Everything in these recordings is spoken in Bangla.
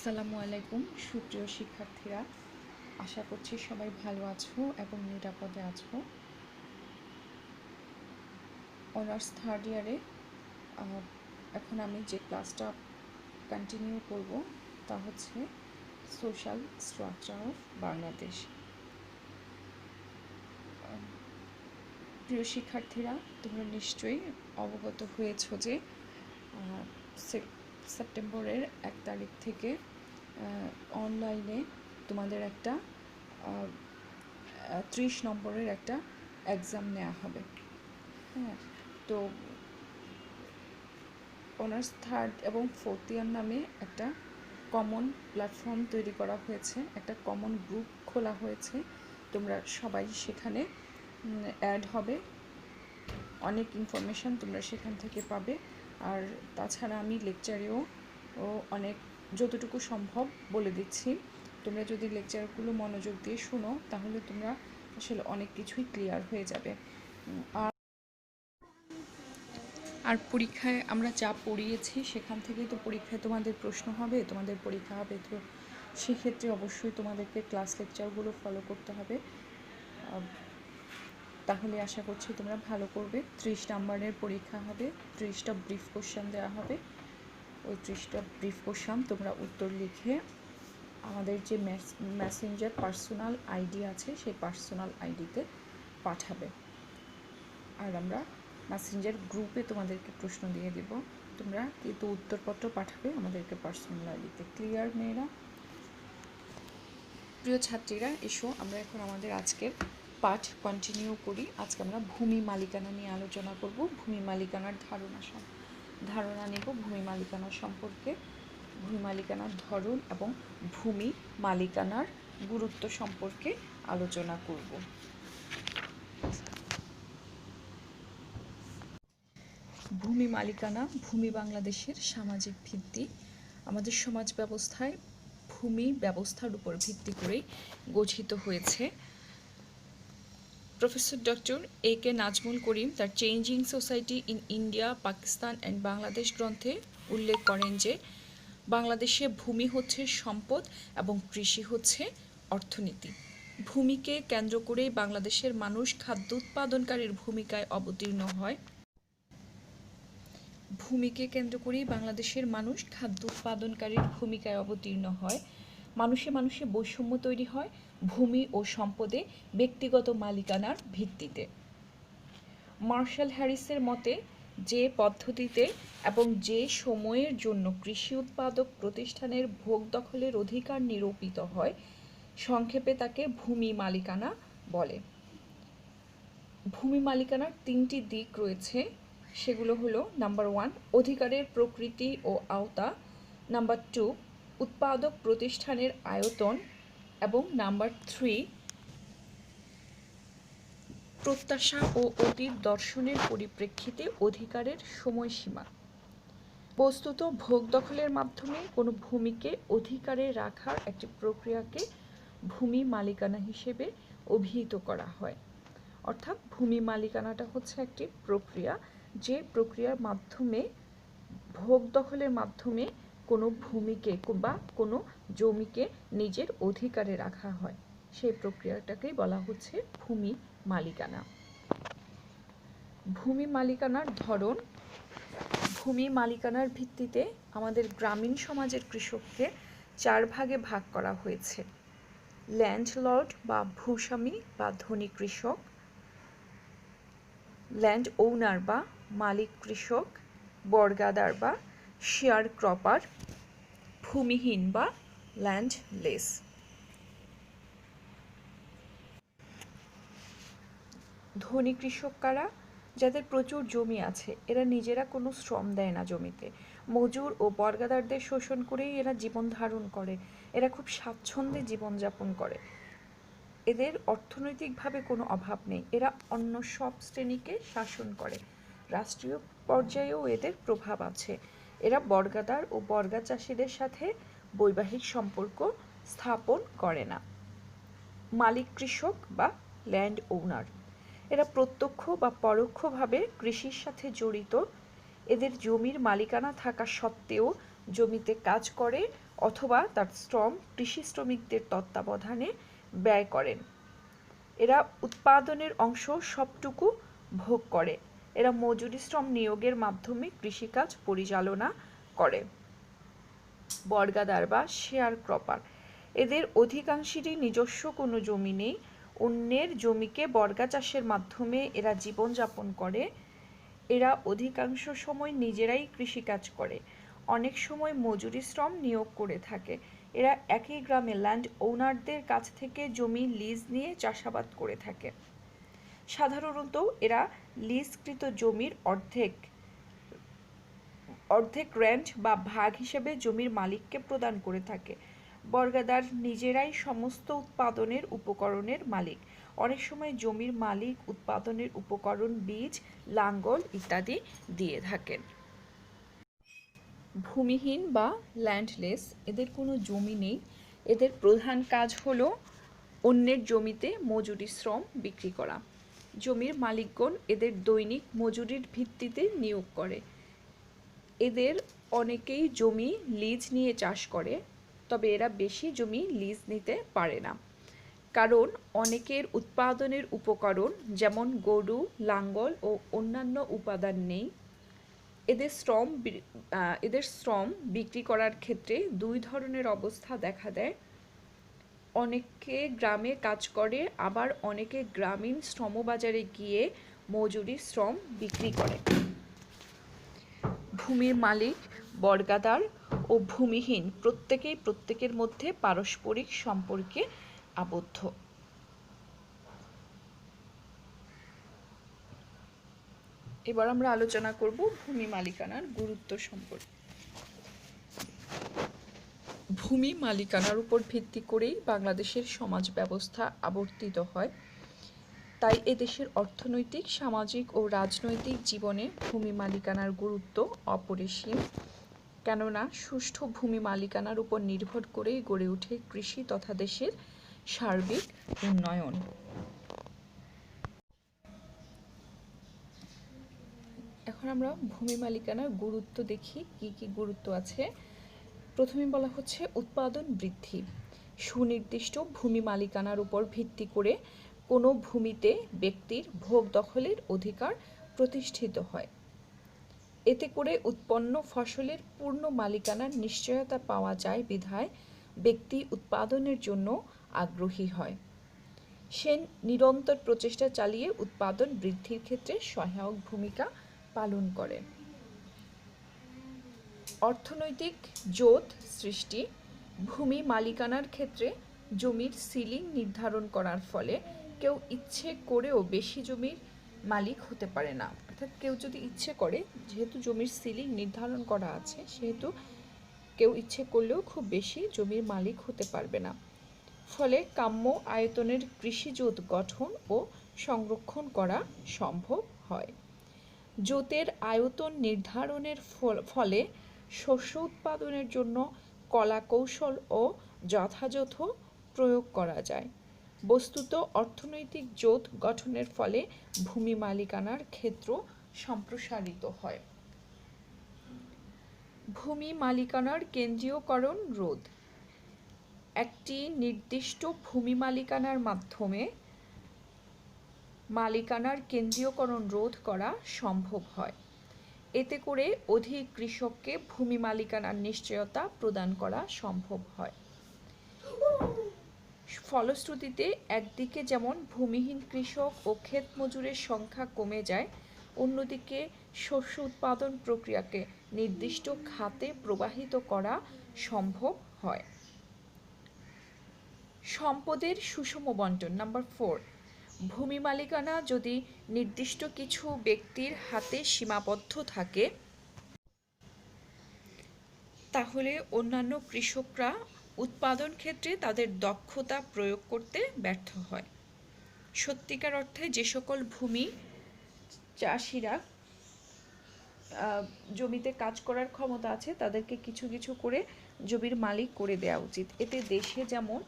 আসসালামু আলাইকুম সুপ্রিয় শিক্ষার্থীরা, আশা করছি সবাই ভালো আছো এবং নিরাপদে আছো। অনার্স থার্ড ইয়ারে এখন আমি যে ক্লাসটা কন্টিনিউ করব তা হচ্ছে সোশ্যাল স্ট্রাকচার অফ বাংলাদেশ। প্রিয় শিক্ষার্থীরা, তোমরা নিশ্চয়ই অবগত হয়েছ যে সেপ্টেম্বরের 1 তারিখ থেকে অনলাইনে তোমাদের একটা 30 নম্বরের একটা এক্সাম নেওয়া হবে। হ্যাঁ, তো অনার্স থার্ড এবং ফোর্থ ইয়ার নামে একটা কমন প্ল্যাটফর্ম তৈরি করা হয়েছে, একটা কমন গ্রুপ খোলা হয়েছে। তোমরা সবাই সেখানে অ্যাড হবে, অনেক ইনফরমেশান তোমরা সেখান থেকে পাবে। আর তাছাড়া আমি লেকচারেও অনেক যতটুকু সম্ভব বলে দিচ্ছি। তোমরা যদি লেকচারগুলো মনোযোগ দিয়ে শোনো তাহলে তোমরা আসলে অনেক কিছুই ক্লিয়ার হয়ে যাবে। আর পরীক্ষায় আমরা যা পড়িয়েছি সেখান থেকেই তো পরীক্ষায় তোমাদের প্রশ্ন হবে, তোমাদের পরীক্ষা হবে। তো সেক্ষেত্রে অবশ্যই তোমাদেরকে ক্লাস লেকচারগুলো ফলো করতে হবে, তাহলে আশা করছি তোমরা ভালো করবে। 30 নাম্বারের পরীক্ষা হবে, 30টা ব্রিফ কোশ্চেন দেওয়া হবে। ওই 30টা ব্রিফ কোশ্চেন তোমরা উত্তর লিখে আমাদের যে মেসেঞ্জার পার্সোনাল আইডি আছে সেই পার্সোনাল আইডিতে পাঠাবে। আর আমরা মেসেঞ্জার গ্রুপে তোমাদেরকে প্রশ্ন দিয়ে দেব, তোমরা কিন্তু উত্তরপত্র পাঠাবে আমাদেরকে পার্সোনাল আইডিতে। ক্লিয়ার মেয়েরা? প্রিয় ছাত্রীরা, এসো আমরা এখন আমাদের আজকের পাঠ কন্টিনিউ করি। আজকে আমরা ভূমি মালিকানা নিয়ে আলোচনা করব। ভূমি মালিকানার ধারণা নেব ভূমি মালিকানা সম্পর্কে, ভূমি মালিকানার ধরন এবং ভূমি মালিকানার গুরুত্ব সম্পর্কে আলোচনা করব। ভূমি মালিকানা ভূমি বাংলাদেশের সামাজিক ভিত্তি। আমাদের সমাজ ব্যবস্থায় ভূমি ব্যবস্থার উপর ভিত্তি করেই গঠিত হয়েছে। Professor doctor A.K. Nazmul Karim তার changing society in India, Pakistan and Bangladesh গ্রন্থে উল্লেখ করেন যে বাংলাদেশে ভূমি হচ্ছে সম্পদ এবং কৃষি হচ্ছে অর্থনীতি। ভূমিকে কেন্দ্র করেই বাংলাদেশের মানুষ খাদ্য উৎপাদনকারীর ভূমিকায় অবতীর্ণ হয়। ভূমিকে কেন্দ্র করেই বাংলাদেশের মানুষ খাদ্য উৎপাদনকারীর ভূমিকায় অবতীর্ণ হয়। মানুষে মানুষে বৈষম্য তৈরি হয় ভূমি ও সম্পদে ব্যক্তিগত মালিকানার ভিত্তিতে। মার্শাল হ্যারিসের মতে যে পদ্ধতিতে এবং যে সময়ের জন্য কৃষি উৎপাদক প্রতিষ্ঠানের ভোগ দখলের অধিকার নিরূপিত হয়, সংক্ষেপে তাকে ভূমি মালিকানা বলে। ভূমি মালিকানার 3টি দিক রয়েছে, সেগুলো হলো: নাম্বার 1 অধিকারের প্রকৃতি ও আওতা, নাম্বার 2 উৎপাদক প্রতিষ্ঠানের আয়তন এবং নাম্বার 3 প্রত্যাশা ও অতীত দর্শনের পরিপ্রেক্ষিতে অধিকারের সময়সীমা। বস্তুত ভোগ দখলের মাধ্যমে কোনো ভূমিকে অধিকারে রাখার একটি প্রক্রিয়াকে ভূমি মালিকানা হিসেবে অভিহিত করা হয়। অর্থাৎ ভূমি মালিকানাটা হচ্ছে একটি প্রক্রিয়া, যে প্রক্রিয়ার মাধ্যমে ভোগ দখলের মাধ্যমে কোনো ভূমিকে বা কোনো জমিকে নিজের অধিকারে রাখা হয়, সেই প্রক্রিয়াটাকেই বলা হচ্ছে ভূমি মালিকানা। ভূমি মালিকানার ধরন। ভূমি মালিকানার ভিত্তিতে আমাদের গ্রামীণ সমাজের কৃষককে 4 ভাগে ভাগ করা হয়েছে: ল্যান্ডলর্ড বা ভূস্বামী বা ধনী কৃষক, ল্যান্ড ওনার বা মালিক কৃষক, বর্গাদার বা শেয়ার ক্রপার, ভূমিহীন বা ল্যান্ডলেস। ধনী কৃষক কারা? যাদের প্রচুর জমি আছে, এরা নিজেরা কোনো শ্রম দেয় না জমিতে, মজুর ও বর্গাদারদের শোষণ করেই এরা জীবন ধারণ করে। এরা খুব স্বাচ্ছন্দ্যে জীবনযাপন করে, এদের অর্থনৈতিকভাবে কোনো অভাব নেই। এরা অন্য সব শ্রেণীকে শাসন করে, রাষ্ট্রীয় পর্যায়েও এদের প্রভাব আছে। এরা বর্গাদার ও বর্গা চাষিদের সাথে বৈবাহিক সম্পর্ক স্থাপন করে না। মালিক কৃষক বা ল্যান্ড ওনার, এরা প্রত্যক্ষ বা পরোক্ষভাবে কৃষির সাথে জড়িত। এদের জমির মালিকানা থাকা সত্ত্বেও জমিতে কাজ করে অথবা তার শ্রম কৃষি শ্রমিকদের তত্ত্বাবধানে ব্যয় করেন। এরা উৎপাদনের অংশ সবটুকু ভোগ করে। এরা মজুরি শ্রম নিয়োগের মাধ্যমে কৃষিকাজ পরিচালনা করে। বর্গাদার বা শেয়ার ক্রপার, এদের অধিকাংশেরই নিজস্ব কোনো জমি নেই। অন্যের জমিকে বর্গা চাষের মাধ্যমে এরা জীবনযাপন করে। এরা অধিকাংশ সময় নিজেরাই কৃষিকাজ করে, অনেক সময় মজুরি শ্রম নিয়োগ করে থাকে। এরা একই গ্রামে ল্যান্ড ওনারদের কাছ থেকে জমি লিজ নিয়ে চাষাবাদ করে থাকে। সাধারণত এরা লিজকৃত জমির অর্ধেক রেন্ট বা ভাগ হিসেবে জমির মালিককে প্রদান করে থাকে। বর্গাদার নিজেরাই সমস্ত উৎপাদনের উপকরণের মালিক। অনেক সময় জমির মালিক উৎপাদনের উপকরণ, বীজ, লাঙ্গল ইত্যাদি দিয়ে থাকেন। ভূমিহীন বা ল্যান্ডলেস, এদের কোনো জমি নেই। এদের প্রধান কাজ হলো অন্যের জমিতে মজুরি শ্রম বিক্রি করা। জমির মালিকগণ এদের দৈনিক মজুরির ভিত্তিতে নিয়োগ করে। এদের অনেকেই জমি লিজ নিয়ে চাষ করে, তবে এরা বেশি জমি লিজ নিতে পারে না, কারণ অনেকের উৎপাদনের উপকরণ যেমন গরু, লাঙ্গল ও অন্যান্য উপাদান নেই। এদের শ্রম বিক্রি করার ক্ষেত্রে দুই ধরনের অবস্থা দেখা দেয়। অনেকে গ্রামে কাজ করে, আবার অনেকে গ্রামীণ শ্রমবাজারে গিয়ে মজুরি শ্রম বিক্রি করে। ভূমির মালিক, বর্গাদার ও ভূমিহীন প্রত্যেকেই প্রত্যেকের মধ্যে পারস্পরিক সম্পর্কে আবদ্ধ। এবার আমরা আলোচনা করব ভূমি মালিকানার গুরুত্ব সম্পর্কে। ভূমি মালিকানার উপর ভিত্তি করেই বাংলাদেশের সমাজ ব্যবস্থা আবর্তিত হয়। তাই এদেশের অর্থনৈতিক, সামাজিক ও রাজনৈতিক জীবনে ভূমি মালিকানার গুরুত্ব অপরিসীম। কেননা সুষ্ঠু ভূমি মালিকানার উপর নির্ভর করেই গড়ে ওঠে কৃষি তথা দেশের সার্বিক উন্নয়ন। এখন আমরা ভূমি মালিকানার গুরুত্ব দেখি, কি কি গুরুত্ব আছে। প্রথমে বলা হচ্ছে উৎপাদন বৃদ্ধি। সুনির্দিষ্ট ভূমি মালিকানার উপর ভিত্তি করে কোনো ভূমিতে ব্যক্তির ভোগ দখলের অধিকার প্রতিষ্ঠিত হয়। এতে করে উৎপন্ন ফসলের পূর্ণ মালিকানার নিশ্চয়তা পাওয়া যায় বিধায় ব্যক্তি উৎপাদনের জন্য আগ্রহী হয়। সে নিরন্তর প্রচেষ্টা চালিয়ে উৎপাদন বৃদ্ধির ক্ষেত্রে সহায়ক ভূমিকা পালন করে। অর্থনৈতিক জোট সৃষ্টি। ভূমি মালিকানার ক্ষেত্রে জমির সিলিং নির্ধারণ করার ফলে কেউ ইচ্ছে করেও বেশি জমির মালিক হতে পারে না। অর্থাৎ কেউ যদি ইচ্ছে করে, যেহেতু জমির সিলিং নির্ধারণ করা আছে, সেহেতু কেউ ইচ্ছে করলেও খুব বেশি জমির মালিক হতে পারবে না। ফলে কাম্য আয়তনের কৃষিজোট গঠন ও সংরক্ষণ করা সম্ভব হয়। জোটের আয়তন নির্ধারণের ফলে শস্য উৎপাদনের জন্য কলা কৌশল ও যথাযথ প্রয়োগ করা যায়। বস্তুত অর্থনৈতিক জোট গঠনের ফলে ভূমি মালিকানার ক্ষেত্র সম্প্রসারিত হয়। ভূমি মালিকানার কেন্দ্রীয়করণ রোধ। একটি নির্দিষ্ট ভূমি মালিকানার মাধ্যমে মালিকানার কেন্দ্রীয়করণ রোধ করা সম্ভব হয়। এতে করে অধিক কৃষককে ভূমি মালিকানার নিশ্চয়তা প্রদান করা সম্ভব হয়। ফলশ্রুতিতে একদিকে যেমন ভূমিহীন কৃষক ও ক্ষেত মজুরের সংখ্যা কমে যায়, অন্যদিকে শস্য উৎপাদন প্রক্রিয়াকে নির্দিষ্ট খাতে প্রবাহিত করা সম্ভব হয়। সম্পদের সুষম বণ্টন। নাম্বার 4, ভূমি মালিকানা যদি নির্দিষ্ট কিছু ব্যক্তির হাতে সীমাবদ্ধ থাকে, তাহলে অন্যান্য কৃষকরা উৎপাদন ক্ষেত্রে তাদের দক্ষতা প্রয়োগ করতে ব্যর্থ হয়। সত্যিকার অর্থে যে সকল ভূমি চাষিরা জমিতে কাজ করার ক্ষমতা আছে, তাদেরকে কিছু কিছু করে জমির মালিক করে দেওয়া উচিত। এতে দেশে যেমন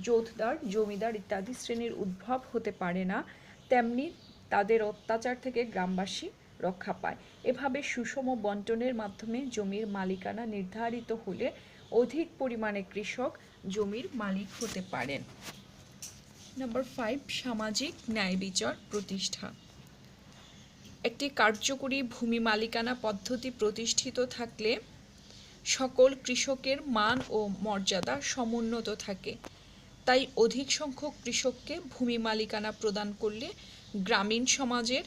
জোতদার, জমিদার ইত্যাদি শ্রেণীর উদ্ভব হতে পারে না, তেমনি তাদের অত্যাচার থেকে গ্রামবাসী রক্ষা পায়। এভাবে সুষম বন্টনের মাধ্যমে জমির মালিকানা নির্ধারিত হলে অধিক পরিমাণে কৃষক জমির মালিক হতে পারেন। নাম্বার 5, সামাজিক ন্যায় বিচার প্রতিষ্ঠা। একটি কার্যকরী ভূমি মালিকানা পদ্ধতি প্রতিষ্ঠিত থাকলে সকল কৃষকের মান ও মর্যাদা সমুন্নত থাকে। তাই অধিক সংখ্যক কৃষককে ভূমি মালিকানা প্রদান করলে গ্রামীণ সমাজের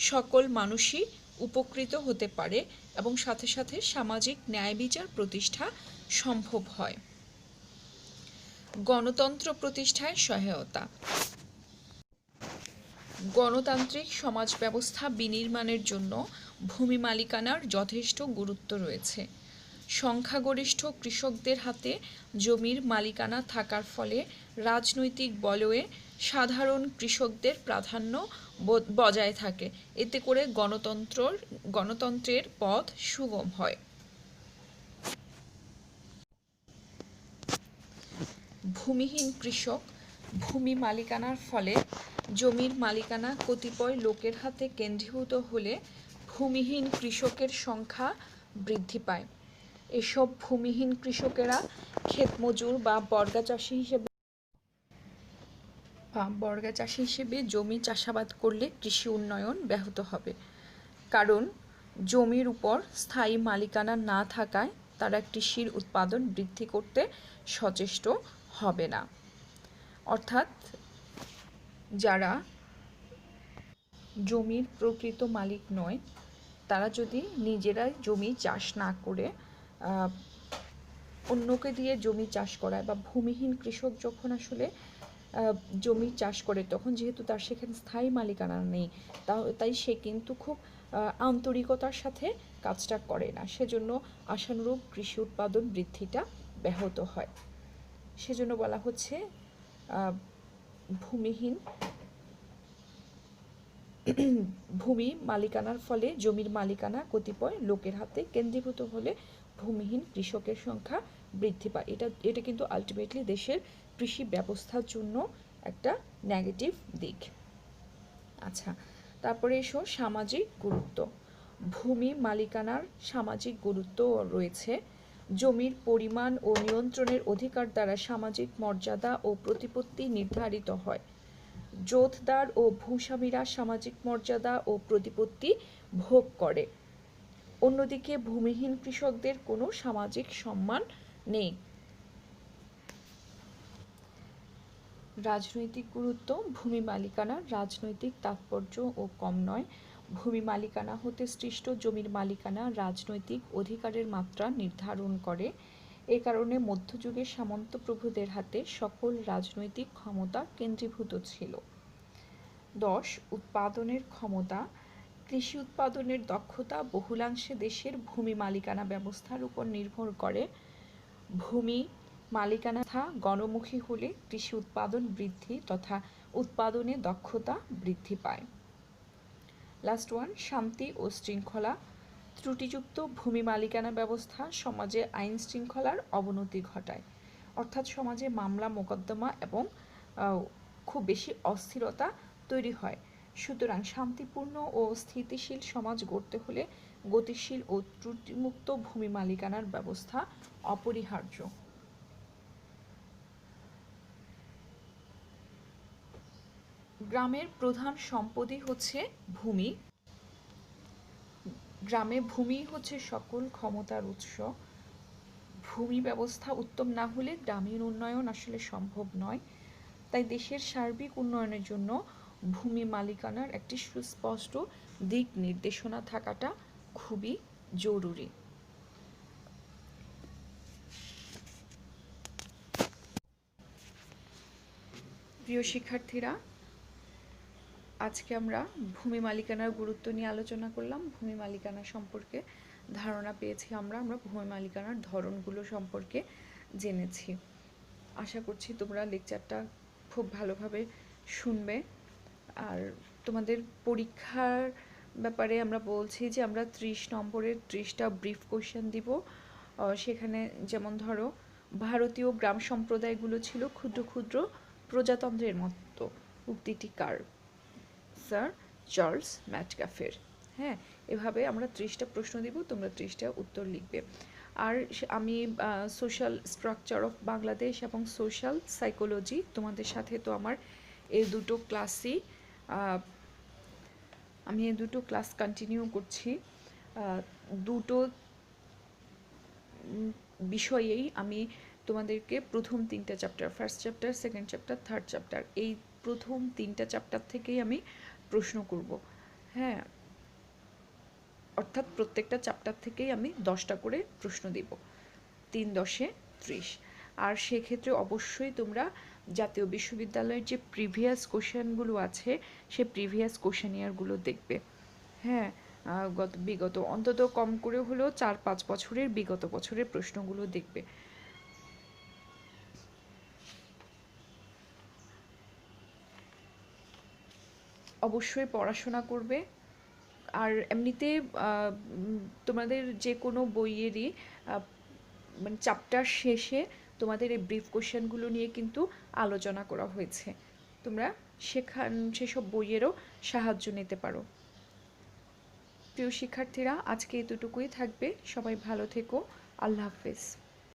সকল মানুষই উপকৃত হতে পারে এবং সাথে সাথে সামাজিক ন্যায় বিচার প্রতিষ্ঠা সম্ভব হয়। গণতন্ত্র প্রতিষ্ঠায় সহায়তা। গণতান্ত্রিক সমাজ ব্যবস্থা বিনির্মাণের জন্য ভূমি মালিকানার যথেষ্ট গুরুত্ব রয়েছে। সংখ্যাগরিষ্ঠ কৃষকদের হাতে জমির মালিকানা থাকার ফলে রাজনৈতিক বলয়ে সাধারণ কৃষকদের প্রাধান্য বজায় থাকে। এতে করে গণতন্ত্রের পথ সুগম হয়। ভূমিহীন কৃষক। ভূমি মালিকানার ফলে জমির মালিকানা কতিপয় লোকের হাতে কেন্দ্রীভূত হলে ভূমিহীন কৃষকের সংখ্যা বৃদ্ধি পায়। এসব ভূমিহীন কৃষকেরা ক্ষেতমজুর বা বর্গা চাষি হিসেবে জমি চাষাবাদ করলে কৃষি উন্নয়ন ব্যাহত হবে। কারণ জমির উপর স্থায়ী মালিকানা না থাকায় তারা কৃষির উৎপাদন বৃদ্ধি করতে সচেষ্ট হবে না। অর্থাৎ যারা জমির প্রকৃত মালিক নয় তারা যদি নিজেরাই জমি চাষ না করে অন্যকে দিয়ে জমি চাষ করায় বা ভূমিহীন কৃষক যখন আসলে জমি চাষ করে তখন যেহেতু তার সেখানে স্থায়ী মালিকানা নেই তাই সে কিন্তু খুব আন্তরিকতার সাথে কাজটা করে না, সেজন্য আশানুরূপ কৃষি উৎপাদন বৃদ্ধিটা ব্যাহত হয়। সেজন্য বলা হচ্ছে ভূমি মালিকানার ফলে জমির মালিকানা কতিপয় লোকের হাতে কেন্দ্রীভূত হলে ভূমিহীন কৃষকের সংখ্যা বৃদ্ধি পায়। এটা কিন্তু আলটিমেটলি দেশের কৃষি ব্যবস্থার জন্য একটা নেগেটিভ দিক। আচ্ছা, তারপরে এসো সামাজিক গুরুত্ব। ভূমি মালিকানার সামাজিক গুরুত্ব রয়েছে। জমির পরিমাণ ও নিয়ন্ত্রণের অধিকার দ্বারা সামাজিক মর্যাদা ও প্রতিপত্তি নির্ধারিত হয়। জোতদার ও ভূস্বামীরা সামাজিক মর্যাদা ও প্রতিপত্তি ভোগ করে। অন্যদিকে ভূমিহীন কৃষকদের কোনো সামাজিক সম্মান নেই। রাজনৈতিক গুরুত্ব। ভূমি মালিকানার রাজনৈতিক তাৎপর্য ও কম নয়। ভূমি মালিকানা হতে সৃষ্ট জমির মালিকানা রাজনৈতিক অধিকারের মাত্রা নির্ধারণ করে। এ কারণে মধ্যযুগে সামন্ত প্রভুদের হাতে সকল রাজনৈতিক ক্ষমতা কেন্দ্রীভূত ছিল। 10. উৎপাদনের ক্ষমতা। কৃষি উৎপাদনের দক্ষতা বহুলাংশে দেশের ভূমি মালিকানা ব্যবস্থার উপর নির্ভর করে। ভূমি মালিকানা গণমুখী হলে কৃষি উৎপাদন বৃদ্ধি তথা উৎপাদনে দক্ষতা বৃদ্ধি পায়। লাস্ট ওয়ান, শান্তি ও শৃঙ্খলা। ত্রুটিযুক্ত ভূমি মালিকানা ব্যবস্থা সমাজে আইন শৃঙ্খলার অবনতি ঘটায়। অর্থাৎ সমাজে মামলা মোকদ্দমা এবং খুব বেশি অস্থিরতা তৈরি হয়। সুতরাং শান্তিপূর্ণ ও স্থিতিশীল সমাজ গড়তে হলে গতিশীল ও ত্রুটিমুক্ত ভূমি মালিকানার ব্যবস্থা অপরিহার্য। গ্রামের প্রধান সম্পদই হচ্ছে ভূমি। গ্রামে ভূমি হচ্ছে সকল ক্ষমতার উৎস। ভূমি ব্যবস্থা উত্তম না হলে গ্রামীণ উন্নয়ন আসলে সম্ভব নয়। তাই দেশের সার্বিক উন্নয়নের জন্য ভূমি মালিকানার একটি সুস্পষ্ট দিক নির্দেশনা থাকাটা খুবই জরুরি। প্রিয় শিক্ষার্থীরা, আজকে আমরা ভূমি মালিকানার গুরুত্ব নিয়ে আলোচনা করলাম। ভূমি মালিকানা সম্পর্কে ধারণা পেয়েছি আমরা ভূমি মালিকানার ধরনগুলো সম্পর্কে জেনেছি। আশা করছি তোমরা লেকচারটা খুব ভালোভাবে শুনবে। আর তোমাদের পরীক্ষার ব্যাপারে আমরা বলছি যে আমরা 30 নম্বরের 30টা ব্রিফ কোশ্চেন দিব। সেখানে যেমন ধরো ভারতীয় গ্রাম সম্প্রদায়গুলো ছিল ক্ষুদ্র ক্ষুদ্র প্রজাতন্ত্রের মতো। উক্তিটি কার? Sir Charles ম্যাটকাফের। হ্যাঁ, এভাবে আমরা 30টা প্রশ্ন দিব, তোমরা 30টা উত্তর লিখবে। আর আমি সোশ্যাল স্ট্রাকচার অফ বাংলাদেশ এবং সোশ্যাল সাইকোলজি, তোমাদের সাথে তো আমার এই দুটো ক্লাসই আমি এই দুটো ক্লাস কন্টিনিউ করছি। দুটো বিষয়েই আমি তোমাদেরকে প্রথম 3টা chapter, first chapter, second chapter, third chapter, এই প্রথম 3টা চ্যাপ্টার থেকেই আমি প্রশ্ন করব। হ্যাঁ, অর্থাৎ প্রত্যেকটা চ্যাপ্টার থেকেই আমি 10টা করে প্রশ্ন দিব, 3 10 30। আর সেক্ষেত্রে অবশ্যই তোমরা জাতীয় বিশ্ববিদ্যালয়ের যে প্রিভিয়াস কোশ্চেনগুলো আছে সে প্রিভিয়াস কোশ্চেনিয়ারগুলো দেখবে। হ্যাঁ, বিগত অন্তত কম করে হলেও 4-5 বছরের বিগত বছরের প্রশ্নগুলো দেখবে। অবশ্যই পড়াশোনা করবে। আর এমনিতে তোমাদের যে কোনো বইয়েরই মানে চ্যাপ্টার শেষে তোমাদের এই ব্রিফ কোশ্চেনগুলো নিয়ে কিন্তু আলোচনা করা হয়েছে, তোমরা সেসব বইয়েরও সাহায্য নিতে পারো। প্রিয় শিক্ষার্থীরা, আজকে এতটুকুই থাকবে। সবাই ভালো থেকো। আল্লাহ হাফেজ।